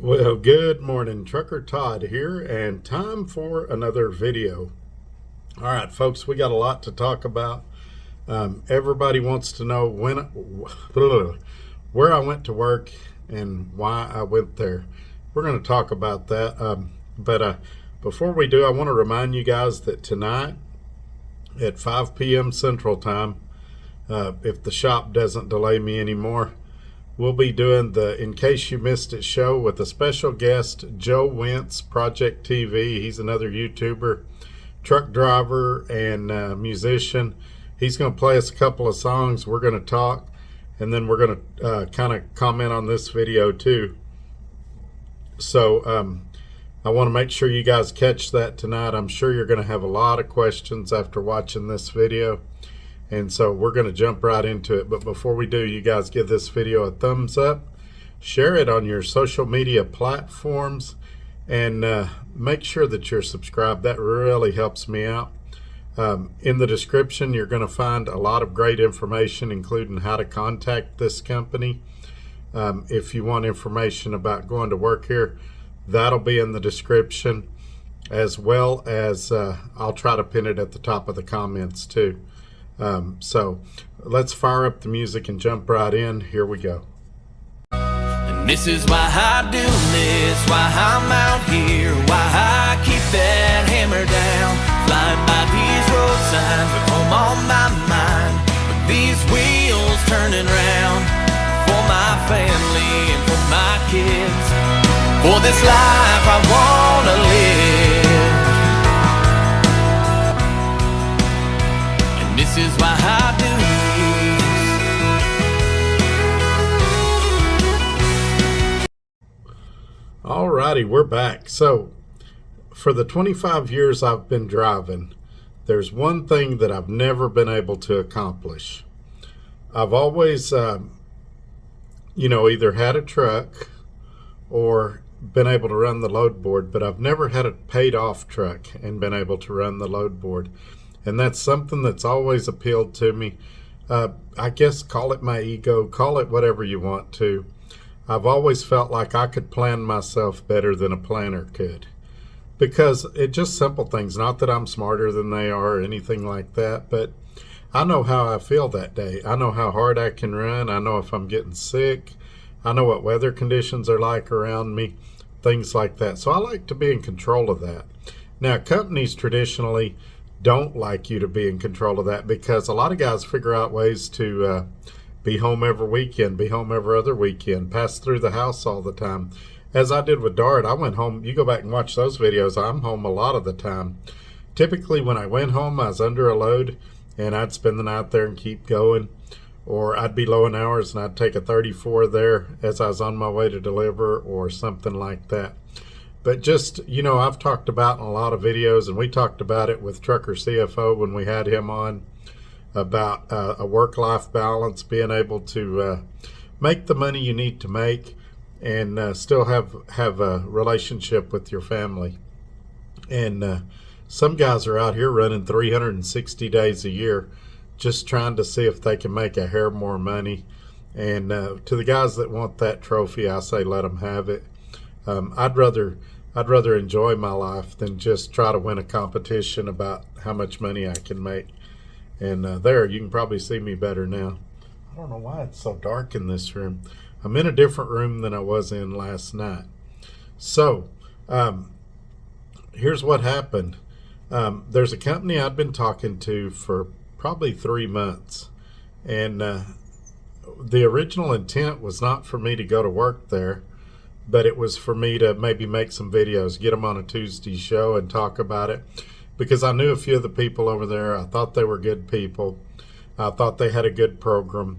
Well, good morning. Trucker Todd here, and time for another video. All right, folks, we got a lot to talk about. Everybody wants to know where I went to work and why I went there. We're going to talk about that. But before we do, I want to remind you guys that tonight at 5 p.m. Central Time, if the shop doesn't delay me anymore, we'll be doing the In Case You Missed It show with a special guest, Joe Wentz, Project TV. He's another YouTuber, truck driver, and musician. He's going to play us a couple of songs. We're going to talk, and then we're going to kind of comment on this video too. So I want to make sure you guys catch that tonight. I'm sure you're going to have a lot of questions after watching this video. And so we're going to jump right into it. But before we do, you guys give this video a thumbs up, share it on your social media platforms, and make sure that you're subscribed. That really helps me out. In the description, you're going to find a lot of great information, including how to contact this company. If you want information about going to work here, that'll be in the description, as well as I'll try to pin it at the top of the comments too. So let's fire up the music and jump right in. Here we go. And this is why I do this, why I'm out here, why I keep that hammer down, flying by these road signs with home on my mind, with these wheels turning round, for my family and for my kids, for this life I wanna live. This is why I do this. Alrighty, we're back. So for the 25 years I've been driving, there's one thing that I've never been able to accomplish. I've always, either had a truck or been able to run the load board, but I've never had a paid off truck and been able to run the load board. And that's something that's always appealed to me. I guess call it my ego, call it whatever you want to. I've always felt like I could plan myself better than a planner could. Because it's just simple things, not that I'm smarter than they are or anything like that, but I know how I feel that day. I know how hard I can run. I know if I'm getting sick. I know what weather conditions are like around me, things like that. So I like to be in control of that. Now, companies traditionally don't like you to be in control of that, because a lot of guys figure out ways to be home every weekend, be home every other weekend, pass through the house all the time. As I did with Dart, I went home. You go back and watch those videos. I'm home a lot of the time. Typically when I went home, I was under a load and I'd spend the night there and keep going, or I'd be low in hours and I'd take a 34 there as I was on my way to deliver or something like that. But just, I've talked about in a lot of videos, and we talked about it with Trucker CFO when we had him on, about a work-life balance, being able to make the money you need to make and still have a relationship with your family. And some guys are out here running 360 days a year just trying to see if they can make a hair more money. And to the guys that want that trophy, I say let them have it. I'd rather enjoy my life than just try to win a competition about how much money I can make. And there, you can probably see me better now. I don't know why it's so dark in this room. I'm in a different room than I was in last night. So here's what happened. There's a company I'd been talking to for probably 3 months. And the original intent was not for me to go to work there, but it was for me to maybe make some videos, get them on a Tuesday show and talk about it, because I knew a few of the people over there. I thought they were good people. I thought they had a good program.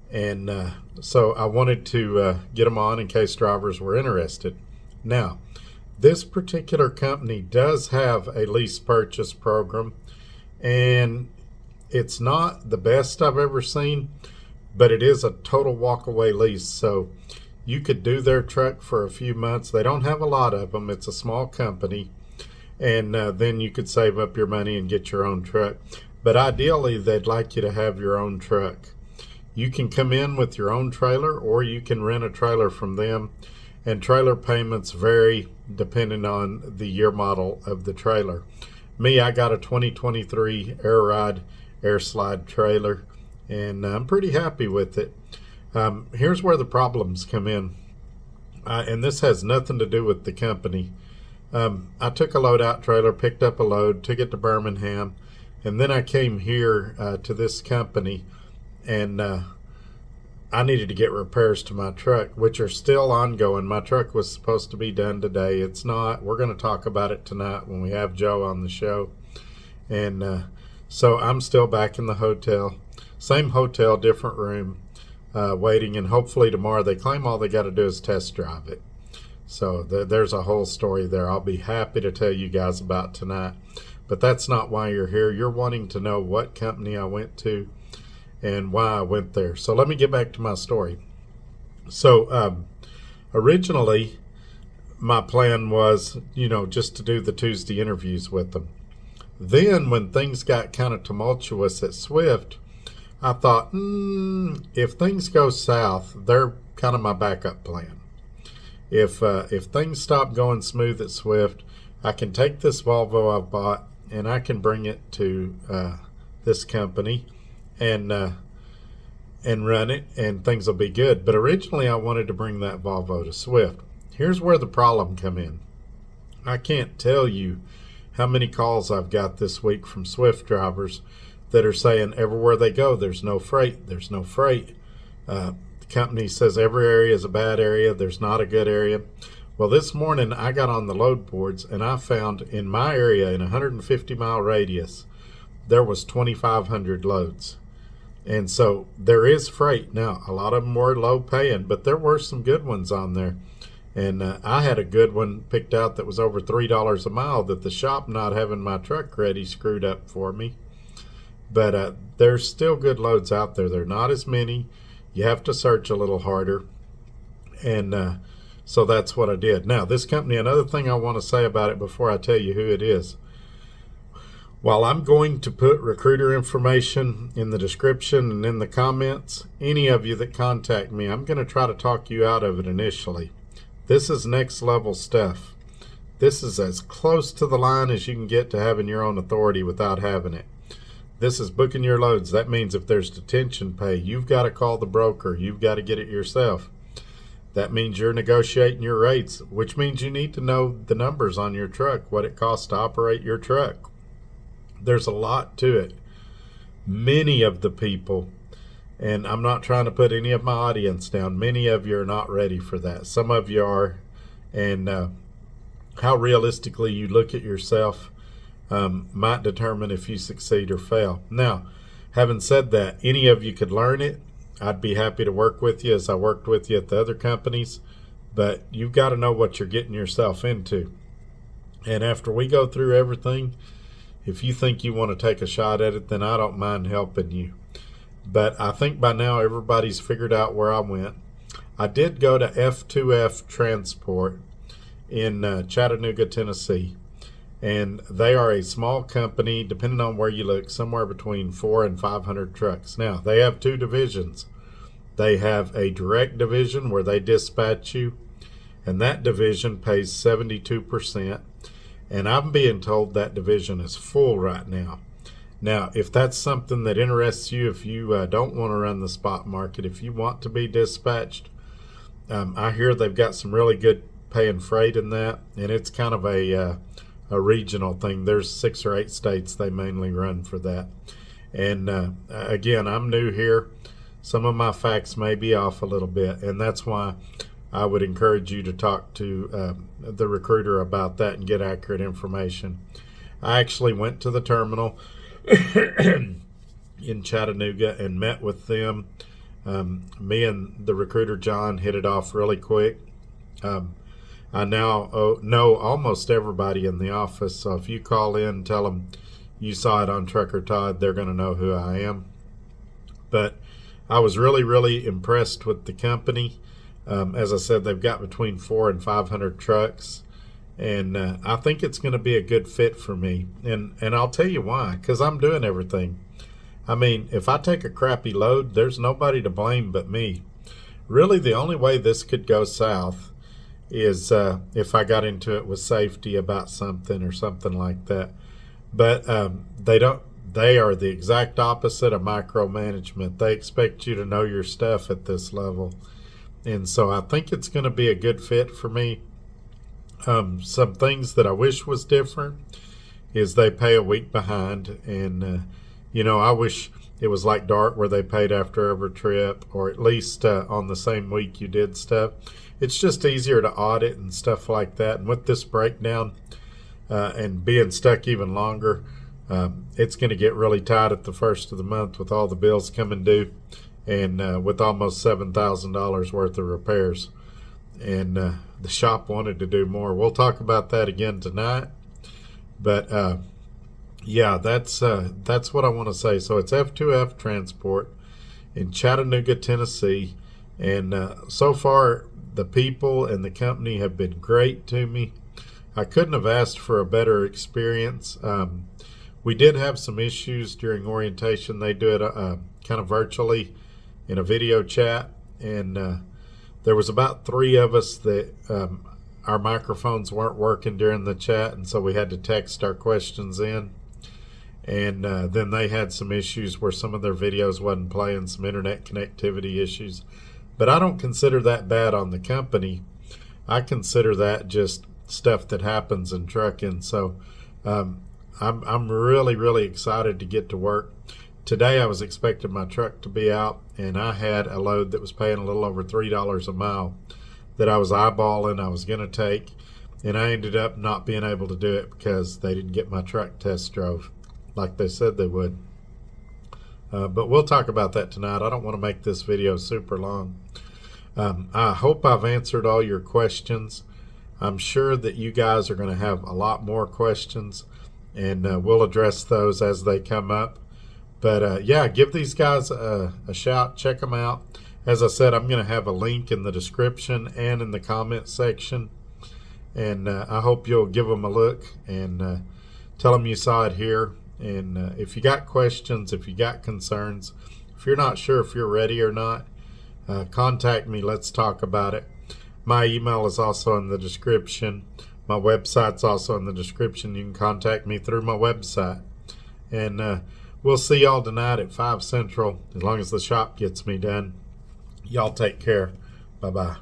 And so I wanted to get them on in case drivers were interested. Now, this particular company does have a lease purchase program, and it's not the best I've ever seen, but it is a total walk-away lease. So you could do their truck for a few months. They don't have a lot of them. It's a small company. And then you could save up your money and get your own truck. But ideally, they'd like you to have your own truck. You can come in with your own trailer, or you can rent a trailer from them and trailer payments vary depending on the year model of the trailer. Me, I got a 2023 Air Ride Air Slide trailer, and I'm pretty happy with it. Here's where the problems come in, and this has nothing to do with the company. I took a load out trailer, picked up a load, took it to Birmingham, and then I came here to this company, and I needed to get repairs to my truck, which are still ongoing. My truck was supposed to be done today. It's not. We're going to talk about it tonight when we have Joe on the show. And so I'm still back in the hotel. Same hotel, different room, waiting. And hopefully tomorrow, they claim all they got to do is test drive it. So there's a whole story there I'll be happy to tell you guys about tonight. But that's not why you're here. You're wanting to know what company I went to and why I went there. So let me get back to my story. So originally, my plan was, just to do the Tuesday interviews with them. Then when things got kind of tumultuous at Swift, I thought, if things go south, they're kind of my backup plan. If things stop going smooth at Swift, I can take this Volvo I've bought and I can bring it to this company and run it, and things will be good. But originally I wanted to bring that Volvo to Swift. Here's where the problem come in. I can't tell you how many calls I've got this week from Swift drivers that are saying everywhere they go, there's no freight. There's no freight. The company says every area is a bad area. There's not a good area. Well, this morning I got on the load boards and I found in my area, in a 150-mile radius, there was 2,500 loads. And so there is freight. Now, a lot of them were low paying, but there were some good ones on there. And I had a good one picked out that was over $3 a mile that the shop not having my truck ready screwed up for me. But there's still good loads out there. They're not as many. You have to search a little harder. And so that's what I did. Now, this company, another thing I want to say about it before I tell you who it is. While I'm going to put recruiter information in the description and in the comments, any of you that contact me, I'm going to try to talk you out of it initially. This is next level stuff. This is as close to the line as you can get to having your own authority without having it. This is booking your loads. That means if there's detention pay, you've got to call the broker. You've got to get it yourself. That means you're negotiating your rates, which means you need to know the numbers on your truck, what it costs to operate your truck. There's a lot to it. Many of the people, and I'm not trying to put any of my audience down, many of you are not ready for that. Some of you are, and how realistically you look at yourself might determine if you succeed or fail. Now, having said that, any of you could learn it. I'd be happy to work with you as I worked with you at the other companies, but you've got to know what you're getting yourself into. And after we go through everything, if you think you want to take a shot at it, then I don't mind helping you. But I think by now everybody's figured out where I went. I did go to F2F Transport in Chattanooga, Tennessee. And they are a small company, depending on where you look, somewhere between 400 and 500 trucks. Now, they have two divisions. They have a direct division where they dispatch you, and that division pays 72%. And I'm being told that division is full right now. Now, if that's something that interests you, if you don't want to run the spot market, if you want to be dispatched, I hear they've got some really good paying freight in that, and it's kind of a regional thing. There's 6 or 8 states they mainly run for that. And again, I'm new here. Some of my facts may be off a little bit, and that's why I would encourage you to talk to the recruiter about that and get accurate information. I actually went to the terminal in Chattanooga and met with them. Me and the recruiter, John, hit it off really quick. I now know almost everybody in the office, so if you call in and tell them you saw it on Trucker Todd, they're going to know who I am. But I was really, really impressed with the company. As I said, they've got between 400 and 500 trucks, and I think it's going to be a good fit for me. And I'll tell you why, because I'm doing everything. I mean, if I take a crappy load, there's nobody to blame but me. Really, the only way this could go south is if I got into it with safety about something or something like that. But they don't. They are the exact opposite of micromanagement. They expect you to know your stuff at this level, and so I think it's going to be a good fit for me. Some things that I wish was different is they pay a week behind, and I wish it was like Dart where they paid after every trip, or at least on the same week you did stuff. It's just easier to audit and stuff like that. And with this breakdown and being stuck even longer, it's going to get really tight at the first of the month with all the bills coming due, and with almost $7,000 worth of repairs. And the shop wanted to do more. We'll talk about that again tonight. But yeah, that's what I want to say. So it's F2F Transport in Chattanooga, Tennessee, and so far the people and the company have been great to me. I couldn't have asked for a better experience. We did have some issues during orientation. They do it kind of virtually in a video chat, and there was about 3 of us that our microphones weren't working during the chat, and so we had to text our questions in. And then they had some issues where some of their videos wasn't playing, some internet connectivity issues. But I don't consider that bad on the company. I consider that just stuff that happens in trucking. So I'm really, really excited to get to work. Today I was expecting my truck to be out, and I had a load that was paying a little over $3 a mile that I was eyeballing, I was going to take, and I ended up not being able to do it because they didn't get my truck test drove like they said they would. But we'll talk about that tonight. I don't want to make this video super long. I hope I've answered all your questions. I'm sure that you guys are going to have a lot more questions, and we'll address those as they come up. But yeah, give these guys a shout. Check them out. As I said, I'm going to have a link in the description and in the comment section. And I hope you'll give them a look and tell them you saw it here. And if you got questions, if you got concerns, if you're not sure if you're ready or not, contact me. Let's talk about it. My email is also in the description. My website's also in the description. You can contact me through my website. And we'll see y'all tonight at 5 Central, as long as the shop gets me done. Y'all take care. Bye-bye.